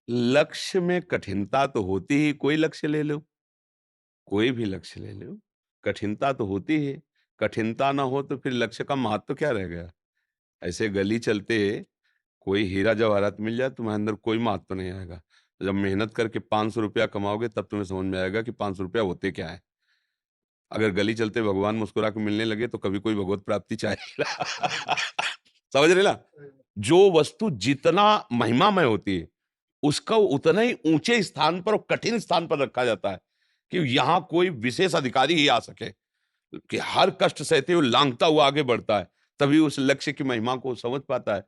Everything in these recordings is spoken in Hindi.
लक्ष्य में कठिनता तो होती ही, कोई लक्ष्य ले लो, कोई भी लक्ष्य ले लो, कठिनता तो होती है। कठिनता ना हो तो फिर लक्ष्य का महत्व क्या रह गया? ऐसे गली चलते कोई हीरा जवाहरात मिल जाए तुम्हारे अंदर कोई महत्व नहीं आएगा। तो जब मेहनत करके ₹500 कमाओगे तब तुम्हें समझ में आएगा कि ₹500 होते क्या है। अगर गली चलते भगवान मुस्कुरा के मिलने लगे तो कभी कोई भगवत प्राप्ति चाहेगा। समझ रहे ना? जो वस्तु जितना महिमामय होती है, उसका उतना ही ऊंचे स्थान पर और कठिन स्थान पर रखा जाता है कि यहाँ कोई विशेष अधिकारी ही आ सके, कि हर कष्ट सहते हुए लांघता हुआ आगे बढ़ता है, तभी उस लक्ष्य की महिमा को समझ पाता है।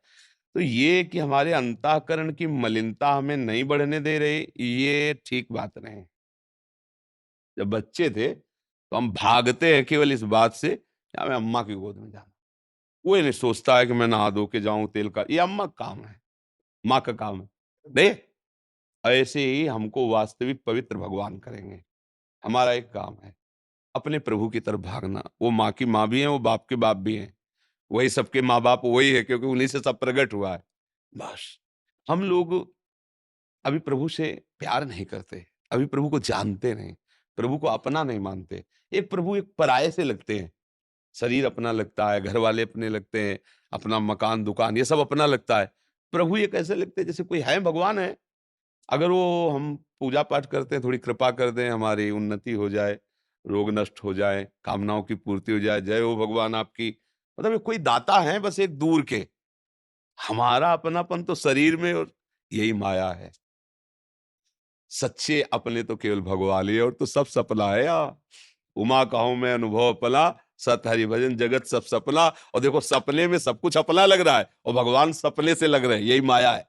तो ये कि हमारे अंतःकरण की मलिनता हमें नहीं बढ़ने दे रही, ये ठीक बात नहीं। जब बच्चे थे तो हम भागते हैं केवल इस बात से कि हमें अम्मा की गोद में जाना। कोई नहीं सोचता है कि मैं नहा धो के जाऊं, तेल का, ये अम्मा का काम है, माँ का काम है। नहीं, ऐसे ही हमको वास्तविक पवित्र भगवान करेंगे। हमारा एक काम है, अपने प्रभु की तरफ भागना। वो माँ की माँ भी है, वो बाप के बाप भी हैं। वही सबके माँ बाप वही है, क्योंकि उन्हीं से सब प्रकट हुआ है। बस हम लोग अभी प्रभु से प्यार नहीं करते, अभी प्रभु को जानते नहीं, प्रभु को अपना नहीं मानते। एक प्रभु एक पराये से लगते हैं। शरीर अपना लगता है, घर वाले अपने लगते हैं, अपना मकान, दुकान ये सब अपना लगता है। प्रभु ये कैसे लगते हैं जैसे कोई है, भगवान है। अगर वो हम पूजा पाठ करते हैं, थोड़ी कृपा कर दें, हमारी उन्नति हो जाए, रोग नष्ट हो जाए, कामनाओं की पूर्ति हो जाए, जय हो भगवान आपकी। मतलब ये कोई दाता है बस एक दूर के। हमारा अपनापन तो शरीर में और यही माया है। सच्चे अपने तो केवल भगवान ही है, और तो सब सपना है यार। उमा कहूं मैं अनुभव पला, सत हरि भजन जगत सब सपना। और देखो सपने में सब कुछ अपना लग रहा है और भगवान सपने से लग रहे हैं, यही माया है।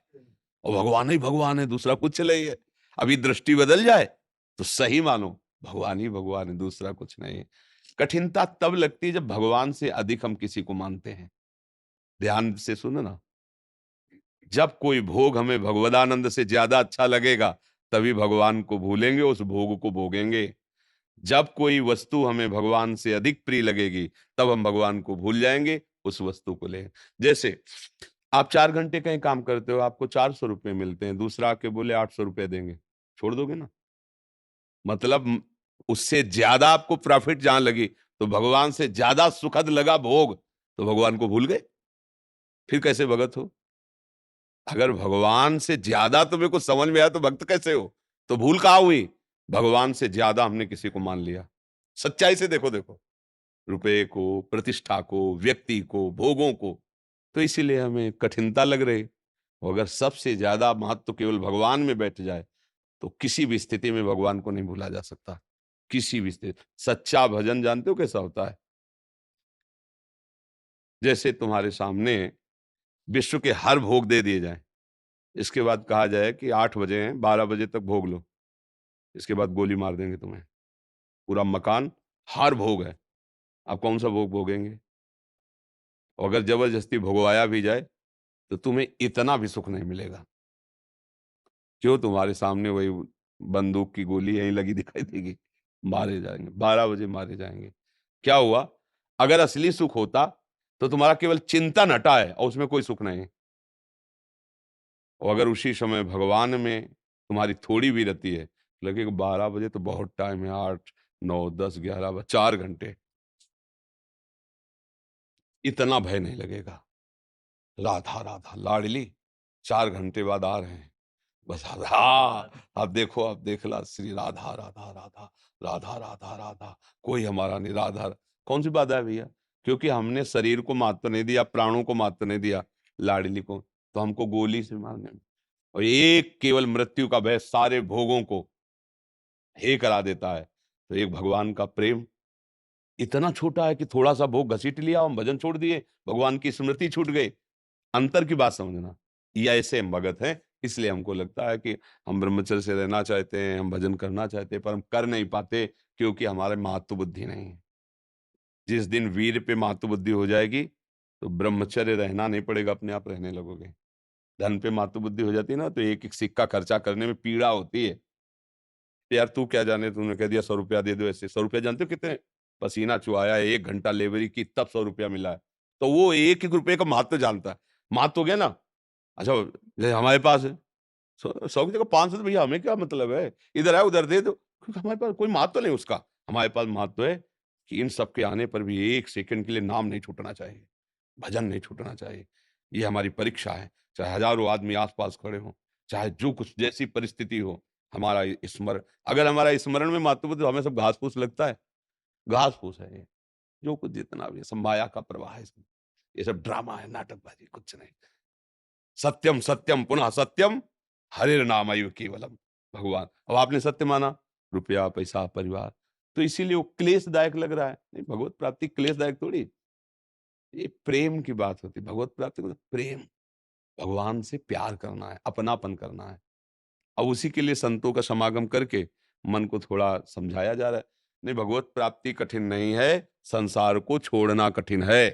और भगवान ही भगवान है, दूसरा कुछ नहीं है। अभी दृष्टि बदल जाए तो सही मानो, भगवान ही भगवान है, दूसरा कुछ नहीं है। कठिनता तब लगती है जब भगवान से अधिक हम किसी को मानते हैं। ध्यान से सुनो ना, जब कोई भोग हमें भगवदानंद से ज्यादा अच्छा लगेगा, तभी भगवान को भूलेंगे, उस भोग को भोगेंगे। जब कोई वस्तु हमें भगवान से अधिक प्रिय लगेगी, तब हम भगवान को भूल जाएंगे, उस वस्तु को लेंगे। जैसे आप 4 घंटे कहीं काम करते हो, आपको ₹400 मिलते हैं, दूसरा आके बोले ₹800 देंगे, छोड़ दोगे ना? मतलब उससे ज्यादा आपको प्रॉफिट जहां लगी, तो भगवान से ज्यादा सुखद लगा भोग, तो भगवान को भूल गए। फिर कैसे भगत हो? अगर भगवान से ज्यादा तुम्हें कुछ समझ में आया तो भक्त कैसे हो? तो भूल कहाँ हुई? भगवान से ज्यादा हमने किसी को मान लिया। सच्चाई से देखो, देखो, रुपए को, प्रतिष्ठा को, व्यक्ति को, भोगों को। तो इसीलिए हमें कठिनता लग रही। और अगर सबसे ज्यादा महत्व केवल भगवान में बैठ जाए, तो किसी भी स्थिति में भगवान को नहीं भूला जा सकता। किसी भी स्थिति। सच्चा भजन जानते हो कैसा होता है? जैसे तुम्हारे सामने विश्व के हर भोग दे दिए जाएं, इसके बाद कहा जाए कि 8 बजे हैं, 12 बजे तक भोग लो, इसके बाद गोली मार देंगे तुम्हें। पूरा मकान, हर भोग है, आप कौन सा भोग भोगेंगे? और अगर जबरदस्ती भोगवाया भी जाए तो तुम्हें इतना भी सुख नहीं मिलेगा। क्यों? तुम्हारे सामने वही बंदूक की गोली यहीं लगी दिखाई देगी। मारे जाएंगे, 12 बजे मारे जाएंगे। क्या हुआ? अगर असली सुख होता तो तुम्हारा केवल चिंतन हटा है और उसमें कोई सुख नहीं है। और अगर उसी समय भगवान में तुम्हारी थोड़ी भी रति है, लगेगा 12 बजे तो बहुत टाइम है, 8, 9, 10, 11, 4 घंटे, इतना भय नहीं लगेगा। राधा राधा लाडली 4 घंटे बाद आ रहे हैं, बस हाँ, अब देखो, अब देख ला, श्री राधा राधा राधा, राधा राधा राधा, कोई हमारा नहीं, राधा। कौन सी बात है भैया? क्योंकि हमने शरीर को महत्व नहीं दिया, प्राणों को महत्व नहीं दिया, लाडली को, तो हमको गोली से मारने में। और एक केवल मृत्यु का भय सारे भोगों को हे करा देता है। तो एक भगवान का प्रेम इतना छोटा है कि थोड़ा सा भोग घसीट लिया, हम भजन छोड़ दिए, भगवान की स्मृति छूट गई। अंतर की बात समझना। ये ऐसे हम भगत हैं, इसलिए हमको लगता है कि हम ब्रह्मचर्य से रहना चाहते हैं, हम भजन करना चाहते हैं, पर हम कर नहीं पाते, क्योंकि हमारे मातृ बुद्धि नहीं है। जिस दिन वीर पे मातृ बुद्धि हो जाएगी, तो ब्रह्मचर्य रहना नहीं पड़ेगा, अपने आप रहने लगोगे। धन पे मातृ बुद्धि हो जाती है ना, तो एक एक सिक्का खर्चा करने में पीड़ा होती है। यार तू क्या जाने, तूने कह दिया ₹100 दे दो, ऐसे ₹100 जानते हो कितने? पसीना चुहाया, 1 घंटा लेबरी की, तब ₹100 मिला है। तो वो एक एक रुपए का महत्व जानता है। महत्व हो गया ना। अच्छा, जैसे हमारे पास है, 100 की जगह 500 तो भैया हमें क्या मतलब है? इधर है उधर दे दो, क्योंकि हमारे पास कोई महत्व नहीं उसका। हमारे पास महत्व है कि इन सब के आने पर भी 1 सेकंड के लिए नाम नहीं छूटना चाहिए, भजन नहीं छूटना चाहिए। ये हमारी परीक्षा है, चाहे हज़ारों आदमी आस-पास खड़े हों, चाहे जो कुछ जैसी परिस्थिति हो, हमारा स्मरण अगर हमारा स्मरण में महत्व हो तो हमें सब घास-फूस लगता है? घास-फूस है ये, जो कुछ जितना भी है सब माया का प्रवाह है इसमें। ये सब ड्रामा है, नाटकबाज़ी, कुछ नहीं। सत्यम सत्यम पुनः सत्यम हरिर्नामैव केवलम। भगवान अब आपने सत्य माना, रुपया पैसा परिवार, तो इसीलिए वो क्लेशदायक लग रहा है। नहीं, भगवत प्राप्ति क्लेशदायक थोड़ी, ये प्रेम की बात होती है। भगवत प्राप्ति मतलब प्रेम, भगवान से प्यार करना है, अपनापन करना है। अब उसी के लिए संतों का समागम करके मन को थोड़ा समझाया जा रहा है। नहीं, भगवत प्राप्ति कठिन नहीं है, संसार को छोड़ना कठिन है।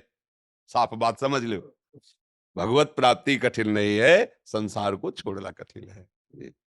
साफ बात समझ लो। भगवत प्राप्ति कठिन नहीं है, संसार को छोड़ना कठिन है। जी।